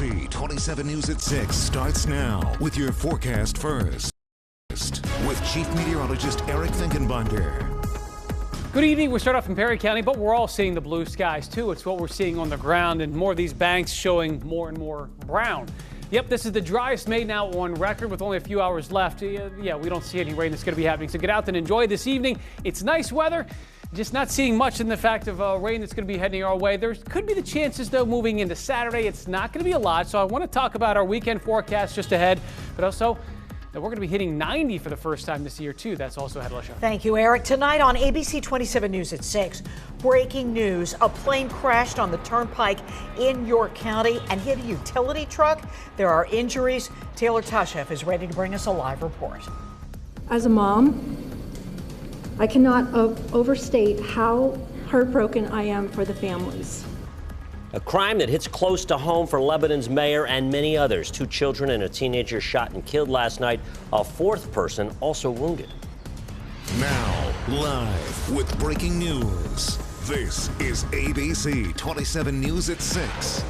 ABC 27 News at 6 starts now with your forecast first. With Chief Meteorologist Eric Finkenbinder. Good evening. We start off in Perry County, but we're all seeing the blue skies too. It's what we're seeing on the ground, and more of these banks showing more and more brown. Yep, this is the driest May now on record with only a few hours left. Yeah, we don't see any rain that's going to be happening, so get out and enjoy this evening. It's nice weather. Just not seeing much in the fact of rain that's going to be heading our way. There could be the chances, though, moving into Saturday. It's not going to be a lot, so I want to talk about our weekend forecast just ahead, but also that we're going to be hitting 90 for the first time this year, too. That's also ahead of the show. Thank you, Eric. Tonight on ABC 27 News at 6, breaking news. A plane crashed on the turnpike in York County and hit a utility truck. There are injuries. Taylor Tashev is ready to bring us a live report. As a mom, I cannot overstate how heartbroken I am for the families. A crime that hits close to home for Lebanon's mayor and many others. 2 children and a teenager shot and killed last night. A 4th person also wounded. Now, live with breaking news. This is ABC 27 News at 6.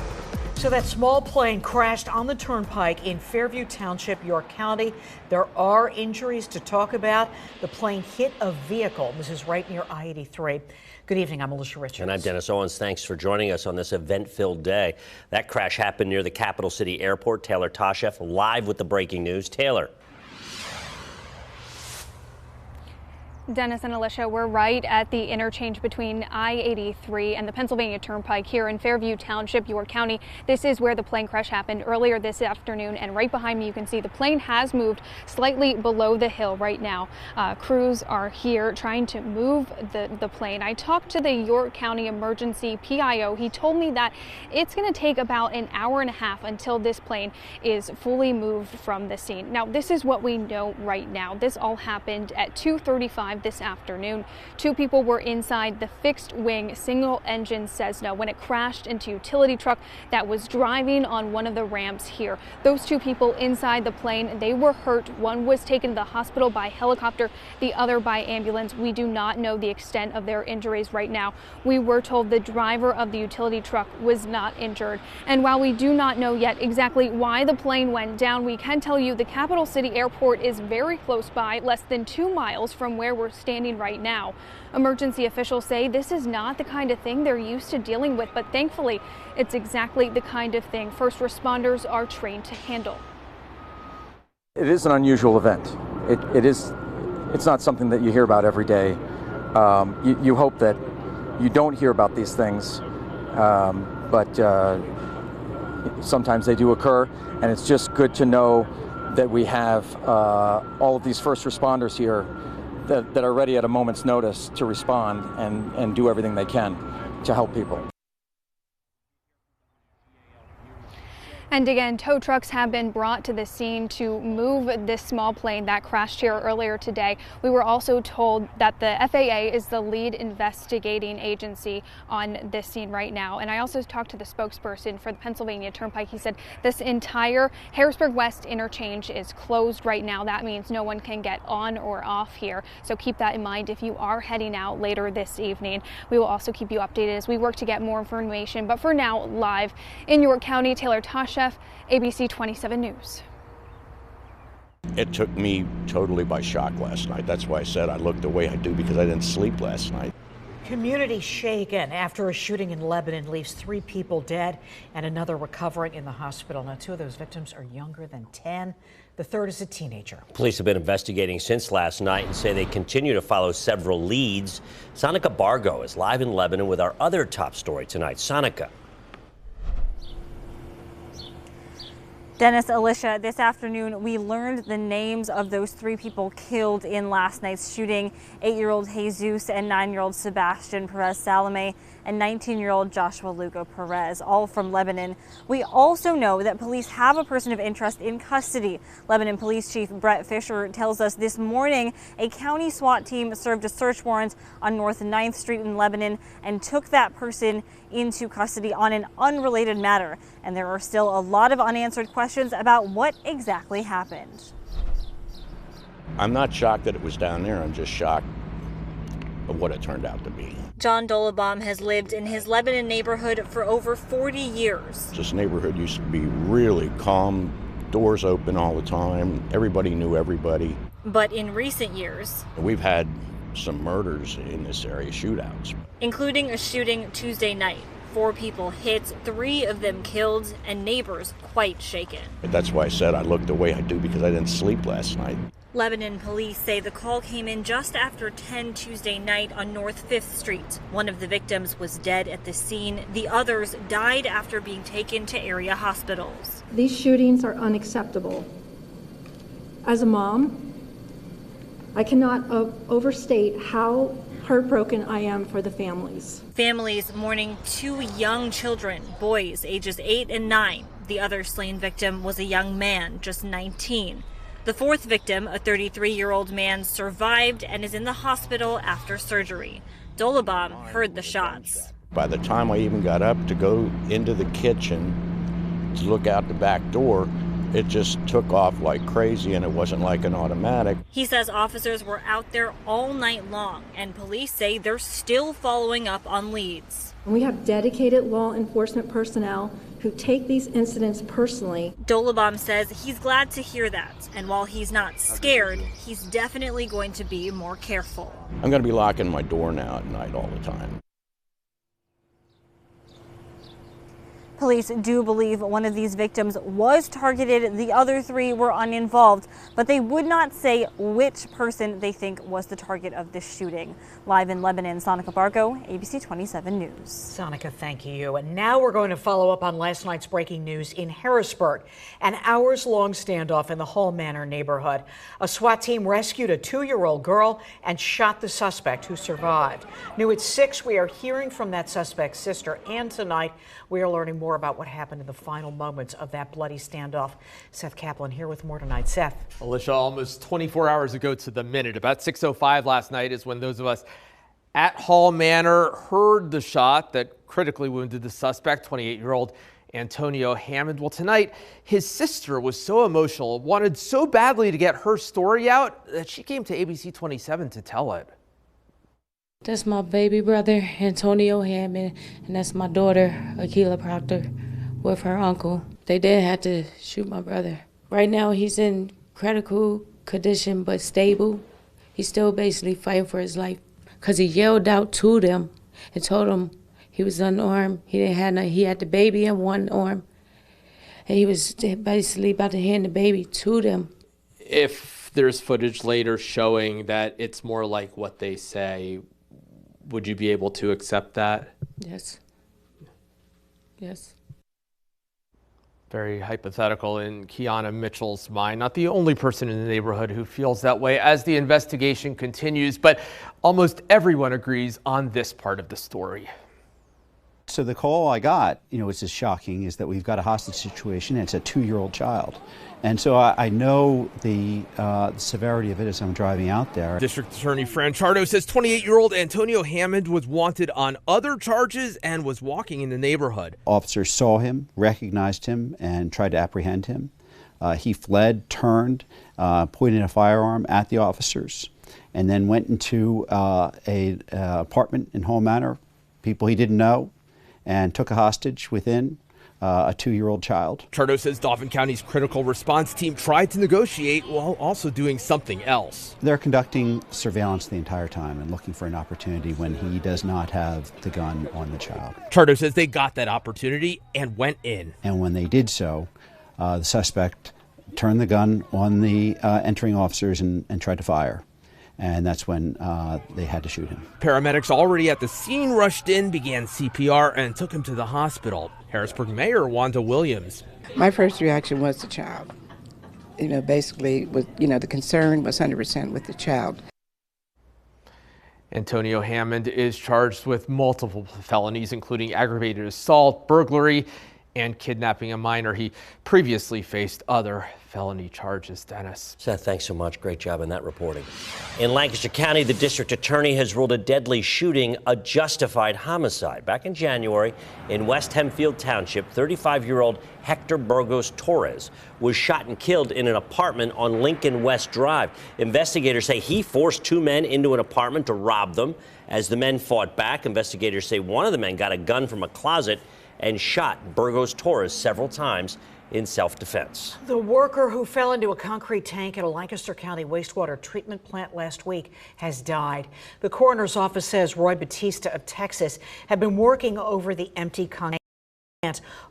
So that small plane crashed on the turnpike in Fairview Township, York County. There are injuries to talk about. The plane hit a vehicle. This is right near I-83. Good evening. I'm Alicia Richards. And I'm Dennis Owens. Thanks for joining us on this event-filled day. That crash happened near the Capital City Airport. Taylor Tashev live with the breaking news. Taylor. Dennis and Alicia, we're right at the interchange between I-83 and the Pennsylvania Turnpike here in Fairview Township, York County. This is where the plane crash happened earlier this afternoon, and right behind me you can see the plane has moved slightly below the hill right now. Crews are here trying to move the plane. I talked to the York County Emergency PIO. He told me that it's going to take about an hour and a half until this plane is fully moved from the scene. Now, this is what we know right now. This all happened at 2:35 this afternoon. 2 people were inside the fixed wing single engine Cessna when it crashed into a utility truck that was driving on one of the ramps here. Those 2 people inside the plane, they were hurt. One was taken to the hospital by helicopter, the other by ambulance. We do not know the extent of their injuries right now. We were told the driver of the utility truck was not injured. And while we do not know yet exactly why the plane went down, we can tell you the Capital City Airport is very close by, less than 2 miles from where we're standing right now. Emergency officials say this is not the kind of thing they're used to dealing with, but thankfully it's exactly the kind of thing first responders are trained to handle. It is an unusual event. It's not something that you hear about every day. You hope that you don't hear about these things, but sometimes they do occur, and it's just good to know that we have all of these first responders here that are ready at a moment's notice to respond and do everything they can to help people. And again, tow trucks have been brought to the scene to move this small plane that crashed here earlier today. We were also told that the FAA is the lead investigating agency on this scene right now. And I also talked to the spokesperson for the Pennsylvania Turnpike. He said this entire Harrisburg West interchange is closed right now. That means no one can get on or off here. So keep that in mind if you are heading out later this evening. We will also keep you updated as we work to get more information. But for now, live in York County, Taylor Tashev, ABC 27 News. It took me totally by shock last night. That's why I said I looked the way I do, because I didn't sleep last night. Community shaken after a shooting in Lebanon leaves 3 people dead and another recovering in the hospital. Now, 2 of those victims are younger than 10. The 3rd is a teenager. Police have been investigating since last night and say they continue to follow several leads. Sonica Bargo is live in Lebanon with our other top story tonight. Sonica. Dennis, Alicia, this afternoon we learned the names of those 3 people killed in last night's shooting. 8-year-old Jesus and 9-year-old Sebastian Perez Salome and 19-year-old Joshua Lugo Perez, all from Lebanon. We also know that police have a person of interest in custody. Lebanon Police Chief Brett Fisher tells us this morning a county SWAT team served a search warrant on North 9th Street in Lebanon and took that person into custody on an unrelated matter. And there are still a lot of unanswered questions about what exactly happened. I'm not shocked that it was down there. I'm just shocked of what it turned out to be. John Dolabom has lived in his Lebanon neighborhood for over 40 years. This neighborhood used to be really calm, doors open all the time, everybody knew everybody. But in recent years, We've had some murders in this area, shootouts. including a shooting Tuesday night. 4 people hit, 3 of them killed, and neighbors quite shaken. That's why I said I looked the way I do because I didn't sleep last night. Lebanon police say the call came in just after 10 Tuesday night on North 5th Street. One of the victims was dead at the scene. The others died after being taken to area hospitals. These shootings are unacceptable. As a mom, I cannot overstate how heartbroken I am for the families. Families mourning 2 young children, boys ages 8 and 9. The other slain victim was a young man, just 19. The 4th victim, a 33-year-old man, survived and is in the hospital after surgery. Dolabom heard the shots. By the time I even got up to go into the kitchen to look out the back door, it just took off like crazy, and it wasn't like an automatic. He says officers were out there all night long, and police say they're still following up on leads. We have dedicated law enforcement personnel who take these incidents personally. Dolabom says he's glad to hear that, and while he's not scared, he's definitely going to be more careful. I'm going to be locking my door now at night all the time. Police do believe one of these victims was targeted. The other 3 were uninvolved, but they would not say which person they think was the target of this shooting. Live in Lebanon, Sonica Barco, ABC27 News. Sonica, thank you. And now we're going to follow up on last night's breaking news in Harrisburg. An hours-long standoff in the Hall Manor neighborhood. A SWAT team rescued a 2-year-old girl and shot the suspect, who survived. New at 6, we are hearing from that suspect's sister, and tonight we are learning more about what happened in the final moments of that bloody standoff. Seth Kaplan here with more tonight. Seth. Alicia, almost 24 hours ago to the minute, about 6:05 last night, is when those of us at Hall Manor heard the shot that critically wounded the suspect, 28-year-old Antonio Hammond. Well, tonight, his sister was so emotional, wanted so badly to get her story out, that she came to ABC27 to tell it. That's my baby brother, Antonio Hammond, and that's my daughter, Akila Proctor, with her uncle. They did have to shoot my brother. Right now, he's in critical condition, but stable. He's still basically fighting for his life, because he yelled out to them and told them he was unarmed. He had the baby in one arm, and he was basically about to hand the baby to them. If there's footage later showing that it's more like what they say, would you be able to accept that? Yes. Yes. Very hypothetical in Kiana Mitchell's mind. Not the only person in the neighborhood who feels that way as the investigation continues, but almost everyone agrees on this part of the story. So the call I got, which is shocking, is that we've got a hostage situation. And it's a 2-year-old child. And so I know the severity of it as I'm driving out there. District Attorney Fran Chardo says 28-year-old Antonio Hammond was wanted on other charges and was walking in the neighborhood. Officers saw him, recognized him, and tried to apprehend him. He fled, turned, pointed a firearm at the officers, and then went into an apartment in Hall Manor, people he didn't know, and took a hostage within. A 2-year-old child. Chardo says Dauphin County's critical response team tried to negotiate while also doing something else. They're conducting surveillance the entire time and looking for an opportunity when he does not have the gun on the child. Chardo says they got that opportunity and went in. And when they did so, the suspect turned the gun on the entering officers and tried to fire. And that's when they had to shoot him. Paramedics already at the scene rushed in, began CPR, and took him to the hospital. Harrisburg Mayor Wanda Williams. My first reaction was the child. Basically, the concern was 100% with the child. Antonio Hammond is charged with multiple felonies, including aggravated assault, burglary, and kidnapping a minor. He previously faced other felony charges. Dennis. Seth, thanks so much. Great job in that reporting. In Lancaster County, the district attorney has ruled a deadly shooting a justified homicide. Back in January in West Hempfield Township, 35-year-old Hector Burgos Torres was shot and killed in an apartment on Lincoln West Drive. Investigators say he forced two men into an apartment to rob them. As the men fought back, investigators say one of the men got a gun from a closet and shot Burgos Torres several times in self-defense. The worker who fell into a concrete tank at a Lancaster County wastewater treatment plant last week has died. The coroner's office says Roy Batista of Texas had been working over the empty concrete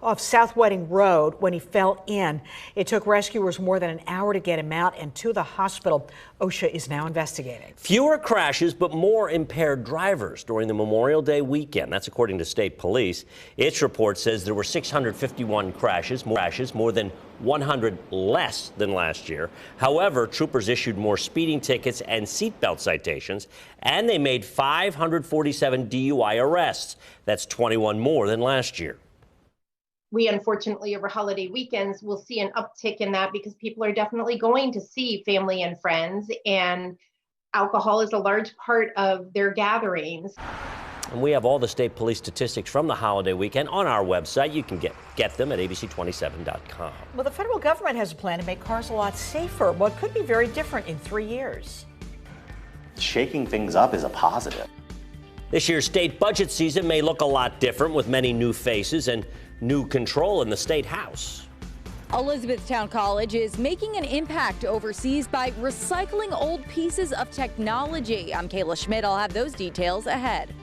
off South Wedding Road when he fell in. It took rescuers more than an hour to get him out and to the hospital. OSHA is now investigating. Fewer crashes, but more impaired drivers during the Memorial Day weekend. That's according to state police. Its report says there were 651 crashes, more than 100 less than last year. However, troopers issued more speeding tickets and seatbelt citations, and they made 547 DUI arrests. That's 21 more than last year. We unfortunately over holiday weekends will see an uptick in that because people are definitely going to see family and friends, and alcohol is a large part of their gatherings. And we have all the state police statistics from the holiday weekend on our website. You can get them at abc27.com. Well, the federal government has a plan to make cars a lot safer. What could be very different in 3 years. Shaking things up is a positive. This year's state budget season may look a lot different with many new faces and new control in the state house. Elizabethtown College is making an impact overseas by recycling old pieces of technology. I'm Kayla Schmidt. I'll have those details ahead.